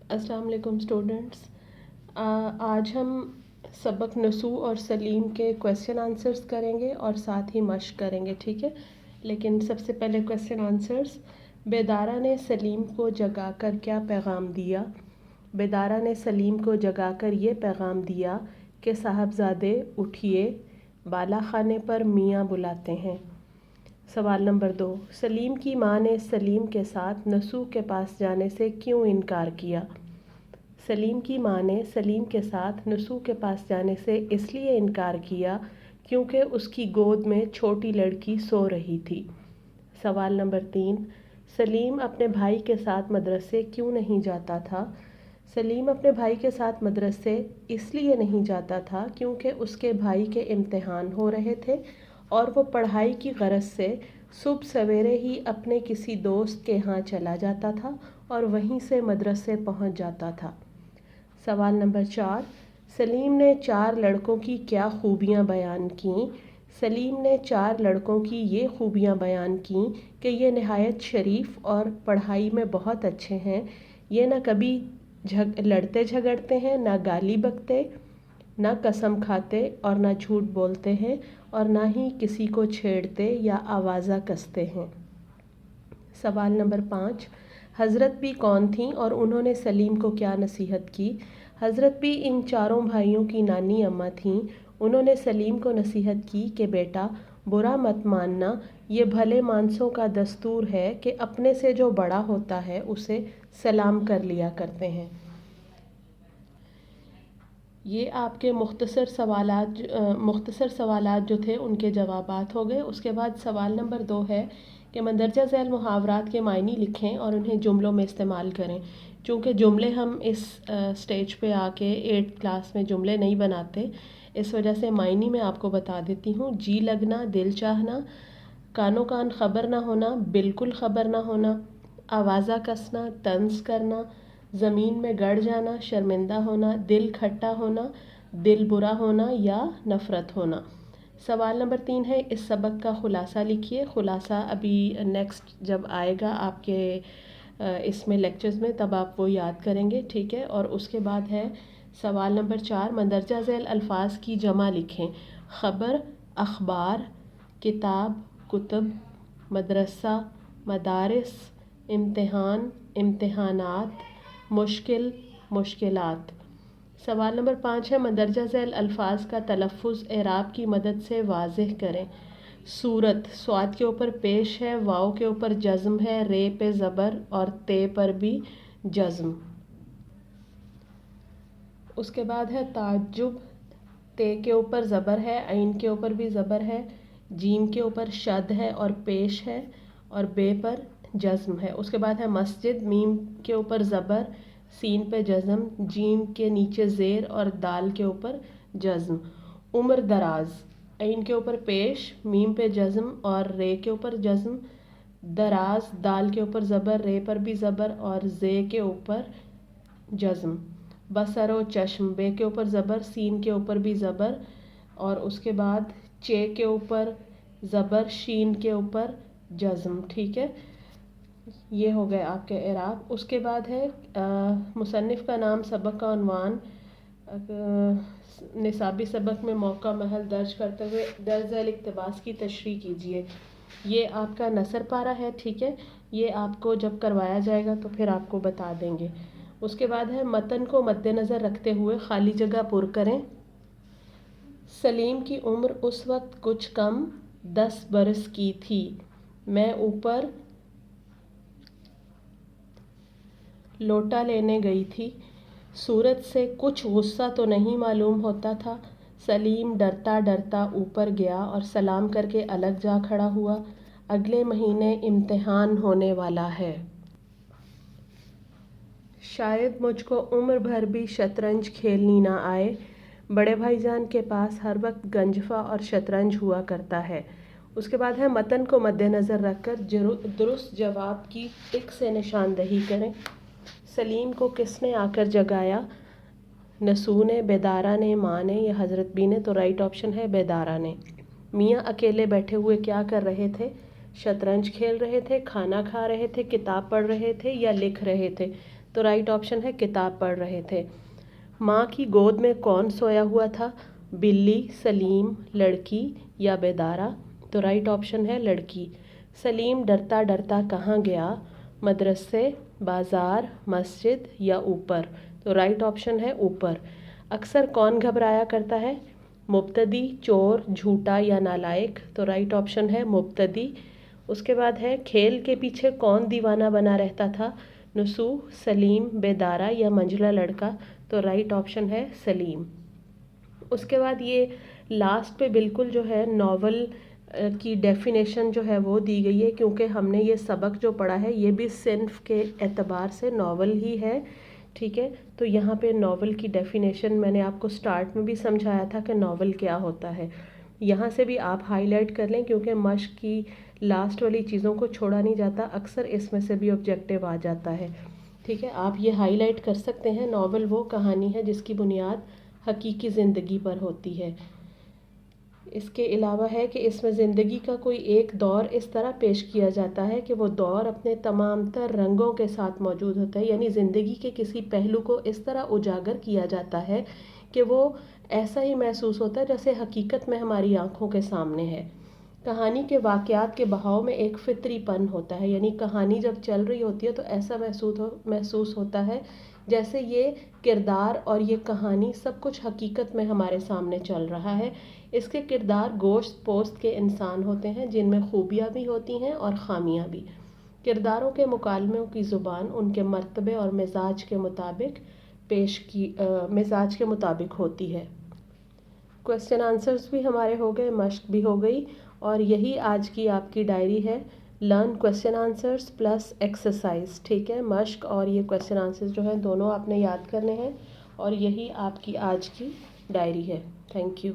अस्सलाम वालेकुम स्टूडेंट्स। आज हम सबक नसू और सलीम के क्वेश्चन आंसर्स करेंगे और साथ ही मश्क करेंगे, ठीक है। लेकिन सबसे पहले क्वेश्चन आंसर्स। बेदारा ने सलीम को जगाकर क्या पैगाम दिया? बेदारा ने सलीम को जगाकर ये पैगाम दिया कि साहबजादे उठिए, बाला खाने पर मियाँ बुलाते हैं। सवाल नंबर 2, सलीम की माँ ने सलीम के साथ नसू के पास जाने से क्यों इनकार किया? सलीम की माँ ने सलीम के साथ नसू के पास जाने से इसलिए इनकार किया क्योंकि उसकी गोद में छोटी लड़की सो रही थी। सवाल नंबर 3, सलीम अपने भाई के साथ मदरसे क्यों नहीं जाता था? सलीम अपने भाई के साथ मदरसे इसलिए नहीं जाता था क्योंकि उसके भाई के इम्तिहान हो रहे थे और वो पढ़ाई की गरज से सुबह सवेरे ही अपने किसी दोस्त के यहाँ चला जाता था और वहीं से मदरसे पहुँच जाता था। सवाल नंबर 4, सलीम ने 4 लड़कों की क्या खूबियाँ बयान की? सलीम ने 4 लड़कों की ये खूबियाँ बयान की कि ये नहायत शरीफ और पढ़ाई में बहुत अच्छे हैं। ये न कभी लड़ते झगड़ते हैं, ना गाली बकते, ना कसम खाते और ना झूठ बोलते हैं और ना ही किसी को छेड़ते या आवाज़ा कसते हैं। सवाल नंबर 5, हज़रत भी कौन थीं और उन्होंने सलीम को क्या नसीहत की? हज़रत भी इन चारों भाइयों की नानी अम्मा थीं। उन्होंने सलीम को नसीहत की कि बेटा बुरा मत मानना, ये भले मानसों का दस्तूर है कि अपने से जो बड़ा होता है उसे सलाम कर लिया करते हैं। ये आपके मुख्तसर सवालात जो थे उनके जवाबात हो गए। उसके बाद सवाल नंबर 2 है कि मंदरजा झैल मुहावरात के मायने लिखें और उन्हें जुमलों में इस्तेमाल करें। चूँकि जुमले हम इस स्टेज पे आके 8th क्लास में जुमले नहीं बनाते, इस वजह से मायने मैं आपको बता देती हूँ। जी लगना, दिल चाहना, कानों कान ख़बर ना होना, बिल्कुल ख़बर ना होना, आवाज़ा कसना, तंज करना, ज़मीन में गड़ जाना, शर्मिंदा होना, दिल खट्टा होना, दिल बुरा होना या नफ़रत होना। सवाल नंबर 3 है, इस सबक का ख़ुलासा लिखिए। ख़ुलासा अभी नेक्स्ट जब आएगा आपके इसमें लेक्चर्स में तब आप वो याद करेंगे, ठीक है। और उसके बाद है सवाल नंबर 4, मंदरजा झैल अल्फाज की जमा लिखें। ख़बर, अखबार, किताब, कुतुब, मदरसा, मदारिस, इम्तिहान, इम्तिहानात, मुश्किल, मुश्किलात। सवाल नंबर 5 है, मंदरजा झैल अल्फाज का तलफ़्फ़ुज़ एराब की मदद से वाज़ेह करें। सूरत, स्वाद के ऊपर पेश है, वाव के ऊपर जज़्म है, रे पे ज़बर और ते पर भी जज़्म। उसके बाद है ताज्जुब, ते के ऊपर ज़बर है, ऐन के ऊपर भी ज़बर है, जीम के ऊपर शद है और पेश है और बे पर जज़्म है। उसके बाद है मस्जिद, मीम के ऊपर ज़बर, सीन पे जज़्म, जीम के नीचे ज़ेर और दाल के ऊपर जज़्म। उम्र दराज, ऐन के ऊपर पेश, मीम पे जज़्म और रे के ऊपर जज़्म। दराज, दाल के ऊपर ज़बर, रे पर भी ज़बर और ज़े के ऊपर जज़्म। बसर व चश्म, बे के ऊपर ज़बर, सीन के ऊपर भी ज़बर और उसके बाद चे के ऊपर ज़बर, शीन के ऊपर जज़्म, ठीक है। ये हो गए आपके एराब। उसके बाद है मुसन्निफ़ का नाम, सबक का उन्वान, निसाबी सबक में मौका महल दर्ज करते हुए दर्ज झैल इक़्तिबास की तशरीह कीजिए। ये आपका नसर पारा है, ठीक है। ये आपको जब करवाया जाएगा तो फिर आपको बता देंगे। उसके बाद है मतन को मद्देनज़र रखते हुए खाली जगह पुर करें। सलीम की उम्र उस वक्त कुछ कम 10 बरस की थी। मैं ऊपर लोटा लेने गई थी। सूरत से कुछ गुस्सा तो नहीं मालूम होता था। सलीम डरता डरता ऊपर गया और सलाम करके अलग जा खड़ा हुआ। अगले महीने इम्तिहान होने वाला है। शायद मुझको उम्र भर भी शतरंज खेलनी ना आए। बड़े भाईजान के पास हर वक्त गंजफा और शतरंज हुआ करता है। उसके बाद है मतन को मद्देनज़र रखकर दुरुस्त जवाब की टिक से निशानदही करें। सलीम को किसने आकर जगाया? नसू ने, बेदारा ने, माँ ने या हज़रत बी ने? तो राइट ऑप्शन है बेदारा ने। मियाँ अकेले बैठे हुए क्या कर रहे थे? शतरंज खेल रहे थे, खाना खा रहे थे, किताब पढ़ रहे थे या लिख रहे थे? تو رائٹ آپشن ہے کتاب پڑھ رہے تھے۔ ماں کی گود میں کون سویا ہوا تھا؟ بلی، سلیم، لڑکی یا بیدارا؟ تو رائٹ آپشن ہے لڑکی۔ سلیم ڈرتا ڈرتا کہاں گیا؟ مدرسے، بازار، مسجد یا اوپر؟ تو رائٹ آپشن ہے اوپر۔ اکثر کون گھبرایا کرتا ہے؟ مبتدی، چور، جھوٹا یا نالائق؟ تو رائٹ آپشن ہے مبتدی۔ اس کے بعد ہے کھیل کے پیچھے کون دیوانہ بنا رہتا تھا؟ نسو، سلیم، بیدارا یا منجلا لڑکا؟ تو رائٹ آپشن ہے سلیم۔ اس کے بعد یہ لاسٹ پہ بالکل جو ہے ناول کی ڈیفینیشن جو ہے وہ دی گئی ہے، کیونکہ ہم نے یہ سبق جو پڑھا ہے یہ بھی صنف کے اعتبار سے ناول ہی ہے، ٹھیک ہے؟ تو یہاں پہ ناول کی ڈیفینیشن میں نے آپ کو سٹارٹ میں بھی سمجھایا تھا کہ ناول کیا ہوتا ہے۔ یہاں سے بھی آپ ہائی لائٹ کر لیں، کیونکہ مشق کی لاسٹ والی چیزوں کو چھوڑا نہیں جاتا، اکثر اس میں سے بھی آبجیکٹیو آ جاتا ہے، ٹھیک ہے؟ آپ یہ ہائی لائٹ کر سکتے ہیں۔ ناول وہ کہانی ہے جس کی بنیاد حقیقی زندگی پر ہوتی ہے۔ اس کے علاوہ ہے کہ اس میں زندگی کا کوئی ایک دور اس طرح پیش کیا جاتا ہے کہ وہ دور اپنے تمام تر رنگوں کے ساتھ موجود ہوتا ہے، یعنی زندگی کے کسی پہلو کو اس طرح اجاگر کیا جاتا ہے کہ وہ ایسا ہی محسوس ہوتا ہے جیسے حقیقت میں ہماری آنکھوں کے سامنے ہے۔ کہانی کے واقعات کے بہاؤ میں ایک فطری پن ہوتا ہے، یعنی کہانی جب چل رہی ہوتی ہے تو ایسا محسوس ہوتا ہے جیسے یہ کردار اور یہ کہانی سب کچھ حقیقت میں ہمارے سامنے چل رہا ہے۔ اس کے کردار گوشت پوست کے انسان ہوتے ہیں، جن میں خوبیاں بھی ہوتی ہیں اور خامیاں بھی۔ کرداروں کے مکالموں کی زبان ان کے مرتبے اور مزاج کے مطابق ہوتی ہے۔ کویسچن آنسرز بھی ہمارے ہو گئے، مشق بھی ہو گئی، اور یہی آج کی آپ کی ڈائری ہے، learn question answers plus exercise, ٹھیک ہے؟ مشق اور یہ کویسچن آنسرز جو ہیں دونوں آپ نے یاد کرنے ہیں، اور یہی آپ کی آج کی ڈائری ہے۔ Thank you.